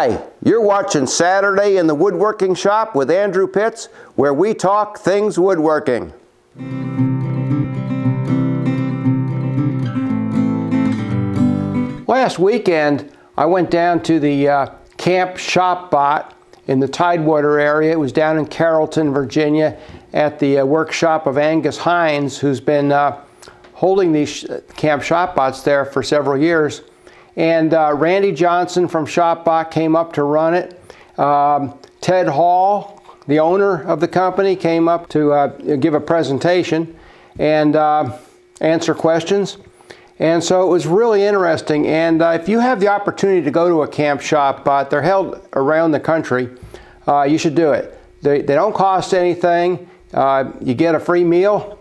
Hi, you're watching Saturday in the Woodworking Shop with Andrew Pitts, where we talk things woodworking. Last weekend, I went down to the Camp ShopBot in the Tidewater area. It was down in Carrollton, Virginia, at the workshop of Angus Hines, who's been holding these Camp ShopBots there for several years. And Randy Johnson from ShopBot came up to run it. Ted Hall, the owner of the company, came up to give a presentation and answer questions. And so it was really interesting. And if you have the opportunity to go to a Camp ShopBot, they're held around the country, you should do it. They don't cost anything. You get a free meal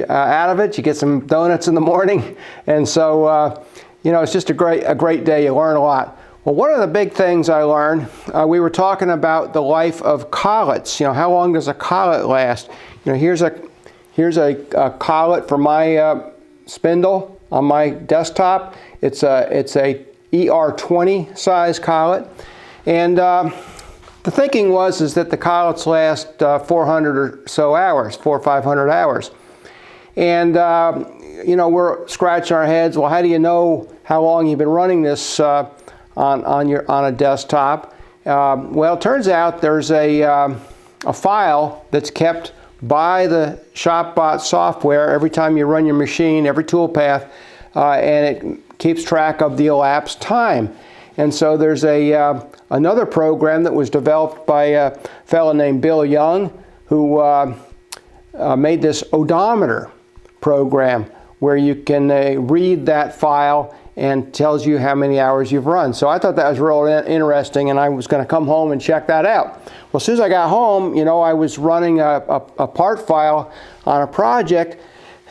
out of it. You get some donuts in the morning. And so you know, it's just a great day. You learn a lot. Well, one of the big things I learned, we were talking about the life of collets. You know, how long does a collet last? You know, here's a collet for my spindle on my desktop. It's a ER20 size collet, and the thinking is that the collets last 400 or so hours, 400 or 500 hours, and you know, we're scratching our heads. Well, how do you know how long you've been running this on a desktop? Well, it turns out there's a file that's kept by the ShopBot software every time you run your machine, every toolpath, and it keeps track of the elapsed time. And so there's another program that was developed by a fellow named Bill Young, who made this odometer program, where you can read that file and tells you how many hours you've run. So I thought that was real interesting, and I was going to come home and check that out. Well, as soon as I got home, you know, I was running a part file on a project,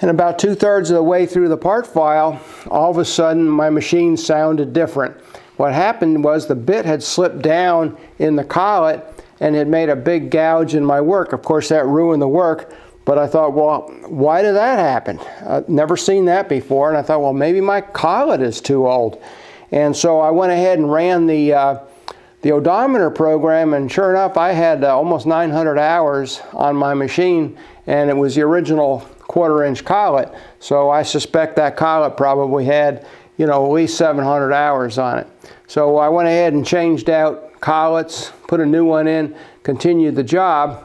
and about 2/3 of the way through the part file, all of a sudden my machine sounded different. What happened was the bit had slipped down in the collet and it made a big gouge in my work. Of course, that ruined the work. But I thought, well, why did that happen? I've never seen that before. And I thought, well, maybe my collet is too old. And so I went ahead and ran the odometer program, and sure enough, I had almost 900 hours on my machine, and it was the original 1/4 inch collet. So I suspect that collet probably had, you know, at least 700 hours on it. So I went ahead and changed out collets, put a new one in, continued the job.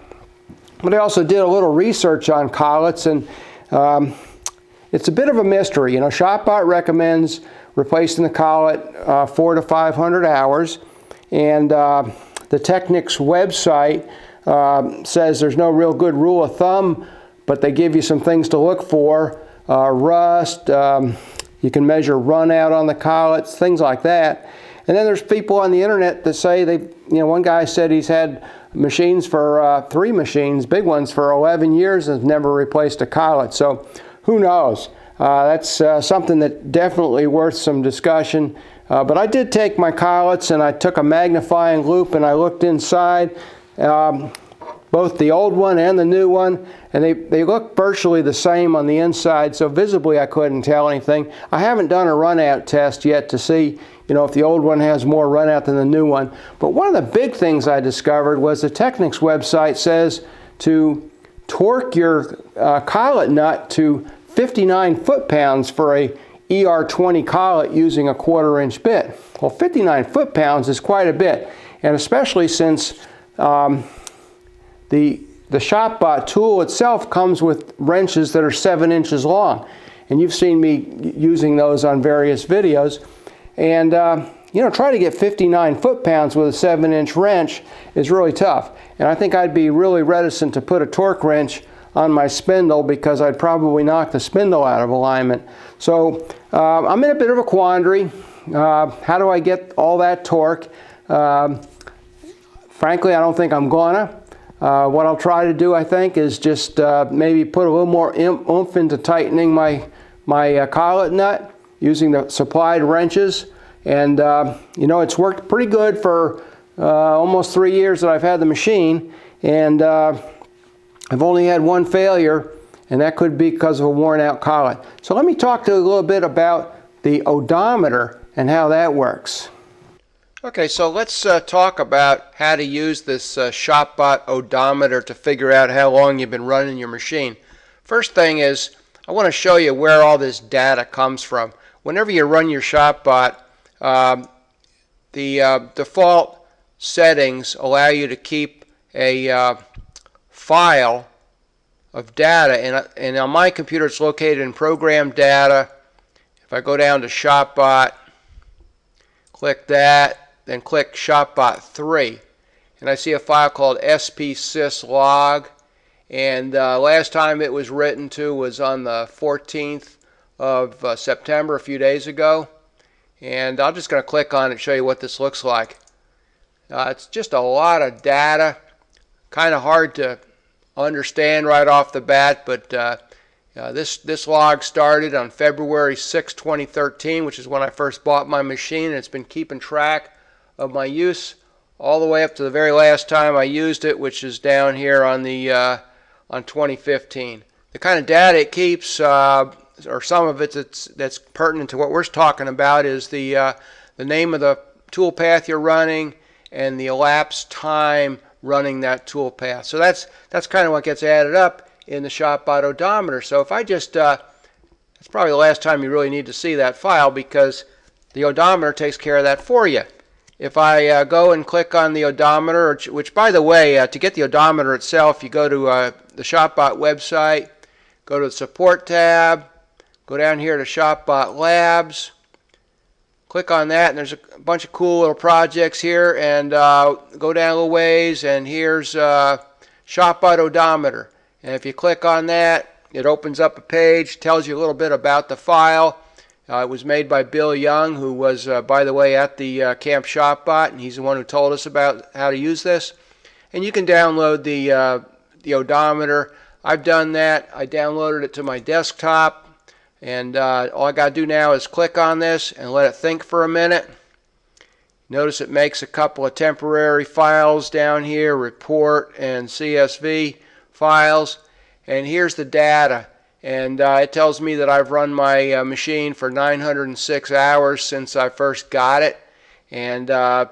But I also did a little research on collets, and it's a bit of a mystery. You know, ShopBot recommends replacing the collet 400 to 500 hours, and the Technics website says there's no real good rule of thumb, but they give you some things to look for. Rust, you can measure run out on the collets, things like that. And then there's people on the internet that say you know, one guy said he's had machines for 3 machines, big ones, for 11 years and has never replaced a collet. So who knows? That's something that definitely worth some discussion. But I did take my collets and I took a magnifying loupe and I looked inside, both the old one and the new one, and they look virtually the same on the inside, so visibly I couldn't tell anything. I haven't done a run out test yet to see, you know, if the old one has more run out than the new one. But one of the big things I discovered was the Technics website says to torque your collet nut to 59 foot-pounds for a ER20 collet using a 1/4 inch bit. Well, 59 foot-pounds is quite a bit, and especially since the ShopBot tool itself comes with wrenches that are 7 inches long. And you've seen me using those on various videos. And you know, trying to get 59 foot-pounds with a 7-inch wrench is really tough. And I think I'd be really reticent to put a torque wrench on my spindle because I'd probably knock the spindle out of alignment. So I'm in a bit of a quandary. How do I get all that torque? Frankly, I don't think I'm gonna. What I'll try to do, I think, is just maybe put a little more oomph into tightening my collet nut using the supplied wrenches. And you know, it's worked pretty good for almost 3 years that I've had the machine, and I've only had one failure, and that could be because of a worn out collet. So let me talk to you a little bit about the odometer and how that works. Okay, so let's talk about how to use this ShopBot Odometer to figure out how long you've been running your machine. First thing is, I want to show you where all this data comes from. Whenever you run your ShopBot, the default settings allow you to keep a file of data, and on my computer it's located in Program Data. If I go down to ShopBot, click that, then click ShopBot 3, and I see a file called spsyslog, and last time it was written to was on the 14th of September, a few days ago, and I'm just going to click on it and show you what this looks like. It's just a lot of data, kind of hard to understand right off the bat, but this log started on February 6, 2013, which is when I first bought my machine, and it's been keeping track of my use all the way up to the very last time I used it, which is down here on the on 2015. The kind of data it keeps, or some of it that's pertinent to what we're talking about, is the name of the toolpath you're running and the elapsed time running that toolpath. So that's kind of what gets added up in the ShopBot Odometer. So if I just, that's probably the last time you really need to see that file, because the odometer takes care of that for you. If I go and click on the odometer, which by the way, to get the odometer itself, you go to the ShopBot website, go to the Support tab, go down here to ShopBot Labs, click on that, and there's a bunch of cool little projects here, and go down a little ways, and here's ShopBot Odometer. And if you click on that, it opens up a page, tells you a little bit about the file. It was made by Bill Young, who was, by the way, at the Camp ShopBot, and he's the one who told us about how to use this. And you can download the odometer. I've done that. I downloaded it to my desktop, and all I got to do now is click on this and let it think for a minute. Notice it makes a couple of temporary files down here, report and CSV files, and here's the data. And it tells me that I've run my machine for 906 hours since I first got it, and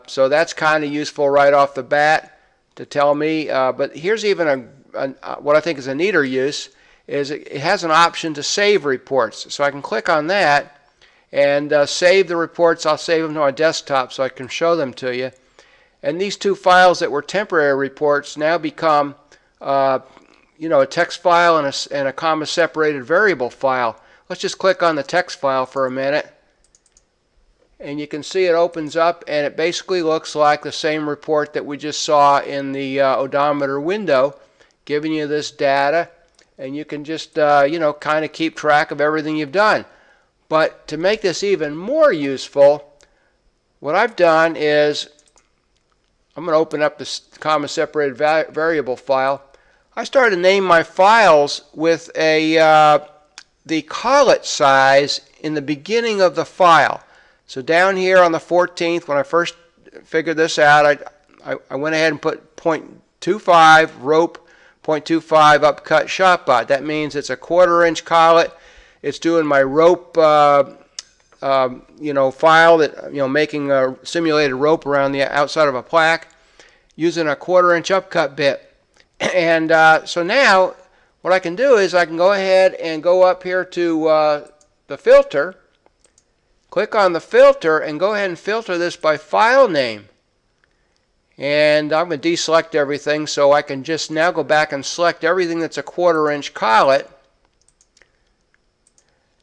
so that's kind of useful right off the bat to tell me. But here's even what I think is a neater use, is it has an option to save reports. So I can click on that and save the reports. I'll save them to my desktop so I can show them to you. And these two files that were temporary reports now become a text file and a comma-separated variable file. Let's just click on the text file for a minute, and you can see it opens up, and it basically looks like the same report that we just saw in the odometer window, giving you this data, and you can just kind of keep track of everything you've done. But to make this even more useful, what I've done is I'm going to open up this comma-separated variable file. I started to name my files with the collet size in the beginning of the file. So down here on the 14th, when I first figured this out, I went ahead and put 0.25 rope, 0.25 upcut ShopBot. That means it's a 1/4 inch collet. It's doing my rope file that making a simulated rope around the outside of a plaque using a 1/4 inch upcut bit. And so now what I can do is I can go ahead and go up here to the filter, click on the filter, and go ahead and filter this by file name. And I'm going to deselect everything, so I can just now go back and select everything that's a 1/4 inch collet.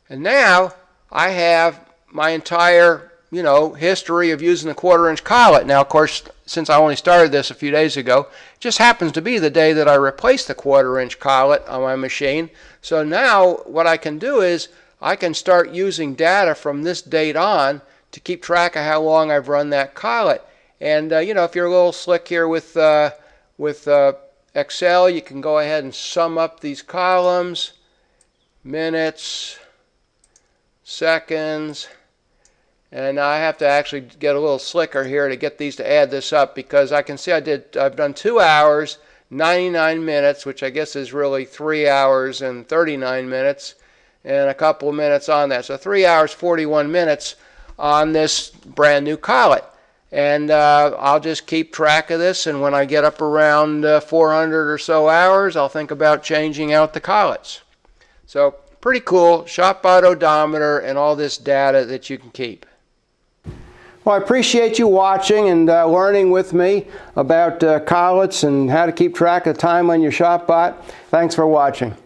And now I have my entire history of using the 1/4 inch collet. Now, of course, since I only started this a few days ago, it just happens to be the day that I replaced the 1/4 inch collet on my machine. So now what I can do is I can start using data from this date on to keep track of how long I've run that collet. And if you're a little slick here with Excel, you can go ahead and sum up these columns, minutes, seconds. And I have to actually get a little slicker here to get these to add this up, because I can see I've done 2 hours, 99 minutes, which I guess is really 3 hours and 39 minutes, and a couple of minutes on that. So 3 hours, 41 minutes on this brand new collet. and I'll just keep track of this, and when I get up around 400 or so hours, I'll think about changing out the collets. So pretty cool, ShopBot Odometer and all this data that you can keep. Well, I appreciate you watching and learning with me about collets and how to keep track of time on your ShopBot. Thanks for watching.